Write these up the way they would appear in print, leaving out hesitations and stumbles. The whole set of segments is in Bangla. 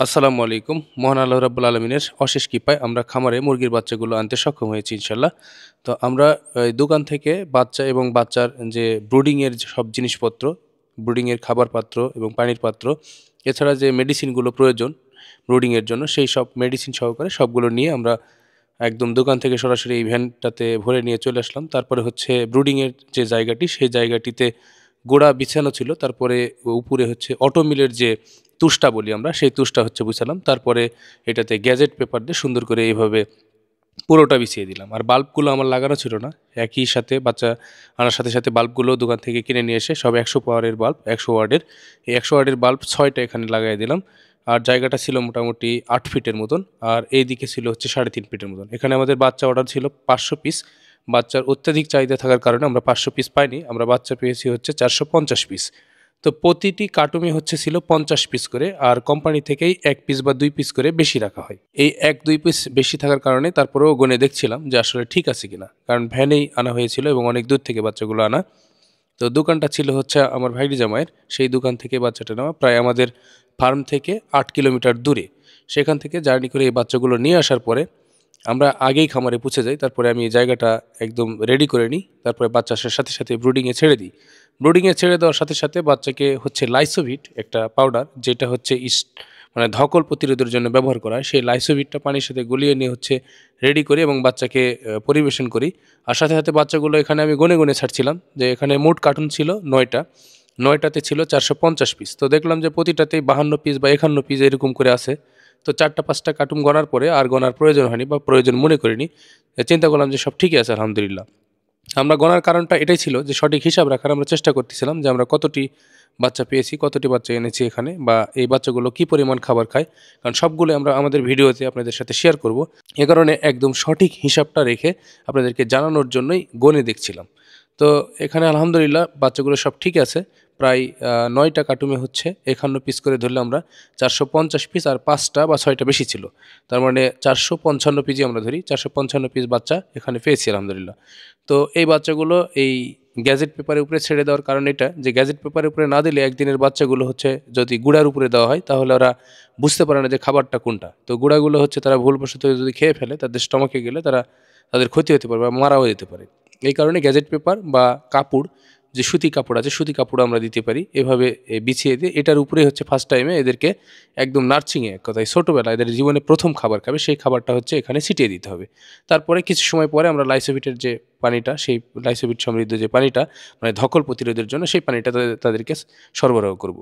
আসসালামু আলাইকুম। মহান আল্লাহ রাব্বুল আলামিনের অশেষ কৃপায় আমরা খামারে মুরগির বাচ্চাগুলো আনতে সক্ষম হয়েছি ইনশাল্লাহ। তো আমরা দোকান থেকে বাচ্চা এবং বাচ্চার যে ব্রুডিংয়ের যে সব জিনিসপত্র, ব্রুডিংয়ের খাবার পাত্র এবং পানির পাত্র, এছাড়া যে মেডিসিনগুলো প্রয়োজন ব্রুডিংয়ের জন্য, সেই সব মেডিসিন সহকারে সবগুলো নিয়ে আমরা একদম দোকান থেকে সরাসরি এই ভ্যানটাতে ভরে নিয়ে চলে আসলাম। তারপরে হচ্ছে ব্রুডিংয়ের যে জায়গাটি, সেই জায়গাটিতে গোড়া বিছানো ছিল। তারপরে উপরে হচ্ছে অটো মিলের যে তুষটা বলি আমরা, সেই তুষটা হচ্ছে বিছালাম। তারপরে এটাতে গ্যাজেট পেপার দিয়ে সুন্দর করে এইভাবে পুরোটা বিছিয়ে দিলাম। আর বাল্বগুলো আমার লাগানো ছিল না, একই সাথে বাচ্চা আনার সাথে সাথে বাল্বগুলো দোকান থেকে কিনে নিয়ে এসে সব 100 পাওয়ারের বাল্ব, 100 ওয়ার্ডের, এই 100 ওয়ার্ডের বাল্ব 6টা এখানে লাগাই দিলাম। আর জায়গাটা ছিল মোটামুটি 8 ফিটের মতন, আর এই দিকে ছিল হচ্ছে 3.5 ফিটের মতন। এখানে আমাদের বাচ্চা অর্ডার ছিল 500 পিস। বাচ্চার অত্যাধিক চাহিদা থাকার কারণে আমরা 500 পিস পাইনি, আমরা বাচ্চা পেয়েছি হচ্ছে 450 পিস। তো প্রতিটি কার্টুনে হচ্ছে ছিল 50 পিস করে, আর কোম্পানি থেকেই 1 পিস বা 2 পিস করে বেশি রাখা হয়। এই 1-2 পিস বেশি থাকার কারণে তারপরেও গুনে দেখছিলাম যে আসলে ঠিক আছে কিনা, কারণ ভ্যানেই আনা হয়েছিল এবং অনেক দূর থেকে বাচ্চাগুলো আনা। তো দোকানটা ছিল হচ্ছে আমার ভাইরি জামাইয়ের, সেই দোকান থেকে বাচ্চাটা নেওয়া প্রায় আমাদের ফার্ম থেকে 8 কিলোমিটার দূরে। সেখান থেকে জার্নি করে এই বাচ্চাগুলো নিয়ে আসার পরে আমরা আগেই খামারে পৌঁছে যাই। তারপরে আমি এই জায়গাটা একদম রেডি করে নিই। তারপরে বাচ্চা আসার সাথে সাথে ব্রুডিংয়ে ছেড়ে দিই। ব্রুডিংয়ে ছেড়ে দেওয়ার সাথে সাথে বাচ্চাকে হচ্ছে লাইসোভিট, একটা পাউডার, যেটা হচ্ছে মানে ধকল প্রতিরোধের জন্য ব্যবহার করা হয়, সেই লাইসোভিটটা পানির সাথে গুলিয়ে নিয়ে হচ্ছে রেডি করি এবং বাচ্চাকে পরিবেশন করি। আর সাথে সাথে বাচ্চাগুলো এখানে আমি গুনে গুনে ছাড়ছিলাম যে এখানে মোট কার্টুন ছিল 9টা, 9টাতে ছিল 450 পিস। তো দেখলাম যে প্রতিটাতেই 52 পিস বা 51 পিস এরকম করে আছে। তো 4টা-5টা কার্টুন গনার পরে আর গনার প্রয়োজন হয়নি বা প্রয়োজন মনে করিনি। চিন্তা করলাম যে সব ঠিকই আছে আলহামদুলিল্লাহ। আমরা গনার কারণটা এটাই ছিল যে সঠিক হিসাব রাখার আমরা চেষ্টা করতেছিলাম যে আমরা কতটি বাচ্চা পেয়েছি, কতটি বাচ্চা এনেছি এখানে, বা এই বাচ্চাগুলো কী পরিমাণ খাবার খায়, কারণ সবগুলো আমরা আমাদের ভিডিওতে আপনাদের সাথে শেয়ার করব। এ কারণে একদম সঠিক হিসাবটা রেখে আপনাদেরকে জানানোর জন্যই গণে দেখছিলাম। তো এখানে আলহামদুলিল্লাহ বাচ্চাগুলো সব ঠিক আছে। প্রায় 9টা কার্টুনে হচ্ছে 51 পিস করে ধরলে আমরা 450 পিস, আর 5টা বা 6টা বেশি ছিল, তার মানে 455 পিসই আমরা ধরি। 455 পিস বাচ্চা এখানে পেয়েছি আলহামদুলিল্লাহ। তো এই বাচ্চাগুলো এই গ্যাজেট পেপারের উপরে ছেড়ে দেওয়ার কারণ এটা যে গ্যাজেট পেপারের উপরে না দিলে একদিনের বাচ্চাগুলো হচ্ছে যদি গুঁড়ার উপরে দেওয়া হয় তাহলে ওরা বুঝতে পারে না যে খাবারটা কোনটা। তো গুঁড়াগুলো হচ্ছে তারা ভুলবশত যদি খেয়ে ফেলে, তাদের স্টমাকে গেলে তাদের ক্ষতি হতে পারে বা মারাও যেতে পারে। এই কারণে গ্যাজেট পেপার বা কাপড়, যে সুতি কাপড় আছে, সুতি কাপড় আমরা দিতে পারি এভাবে বিছিয়ে দিয়ে। এটার উপরে হচ্ছে ফার্স্ট টাইমে এদেরকে একদম নার্সিংয়ে, এক কথায় ছোটোবেলা এদের জীবনে প্রথম খাবার খাবে সেই খাবারটা হচ্ছে এখানে ছিটিয়ে দিতে হবে। তারপরে কিছু সময় পরে আমরা লাইসোভিটের যে পানিটা, সেই লাইসোভিট সমৃদ্ধ যে পানিটা, মানে ধকল প্রতিরোধের জন্য সেই পানিটা তাদেরকে সরবরাহ করব।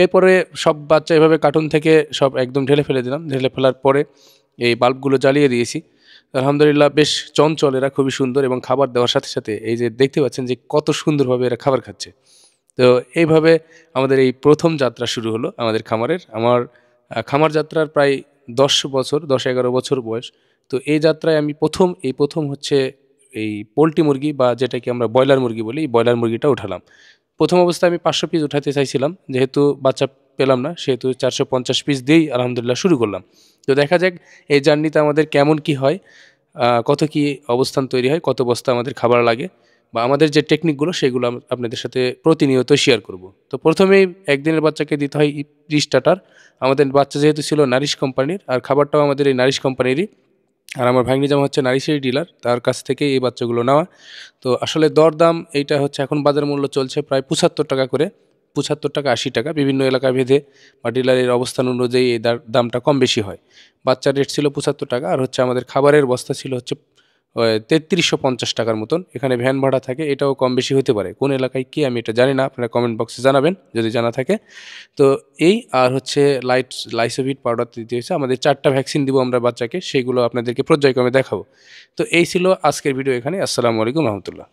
এরপরে সব বাচ্চা এভাবে কার্টুন থেকে সব একদম ঢেলে ফেলে দিলাম। ঢেলে ফেলার পরে এই বাল্বগুলো জ্বালিয়ে দিয়েছি। আলহামদুলিল্লাহ বেশ চঞ্চল এরা, খুবই সুন্দর, এবং খাবার দেওয়ার সাথে সাথে এই যে দেখতে পাচ্ছেন যে কত সুন্দরভাবে এরা খাবার খাচ্ছে। তো এইভাবে আমাদের এই প্রথম যাত্রা শুরু হলো আমাদের খামারের। আমার খামার যাত্রার প্রায় 10 বছর, 10-11 বছর বয়স। তো এই যাত্রায় আমি প্রথম হচ্ছে এই পোলট্রি মুরগি, বা যেটাকে আমরা ব্রয়লার মুরগি বলি, এই ব্রয়লার মুরগিটা উঠালাম। প্রথম অবস্থায় আমি 500 পিস উঠাতে চাইছিলাম, যেহেতু বাচ্চা পেলাম না সেহেতু 450 পিস দিয়েই আলহামদুলিল্লাহ শুরু করলাম। তো দেখা যাক এই জার্নিতে আমাদের কেমন কি হয়, কত কি অবস্থান তৈরি হয়, কত বস্তা আমাদের খাবার লাগে, বা আমাদের যে টেকনিকগুলো সেগুলো আপনাদের সাথে প্রতিনিয়ত শেয়ার করব। তো প্রথমেই একদিনের বাচ্চাকে দিতে হয় 30 স্টার্টার। আমাদের বাচ্চা যেহেতু ছিল নারিশ কোম্পানির, আর খাবারটাও আমাদের এই নারিশ কোম্পানিরই, আর আমার ভাগ্নি জামা হচ্ছে নারিশের ডিলার, তার কাছ থেকে এই বাচ্চাগুলো নেওয়া। তো আসলে দরদাম এইটা হচ্ছে এখন বাজার মূল্য চলছে প্রায় 75 টাকা করে, 75 টাকা 80 টাকা, বিভিন্ন এলাকা ভেদে বা ডিলারের অবস্থান অনুযায়ী এই দামটা কম বেশি হয়। বাচ্চার রেট ছিল 75 টাকা, আর হচ্ছে আমাদের খাবারের বস্তা ছিল হচ্ছে 3350 টাকার মতন। এখানে ভ্যান ভাড়া থাকে, এটাও কম বেশি হতে পারে। কোন এলাকায় কি আমি এটা জানি না, আপনারা কমেন্ট বক্সে জানাবেন যদি জানা থাকে। তো এই আর হচ্ছে লাইসোভিট পাউডার দিতে হয়েছে আমাদের। 4টা ভ্যাকসিন দিব আমরা বাচ্চাকে, সেইগুলো আপনাদেরকে পর্যায়ক্রমে দেখাবো। তো এই ছিল আজকের ভিডিও এখানে। আসসালামু আলাইকুম রহমতুল্লাহ।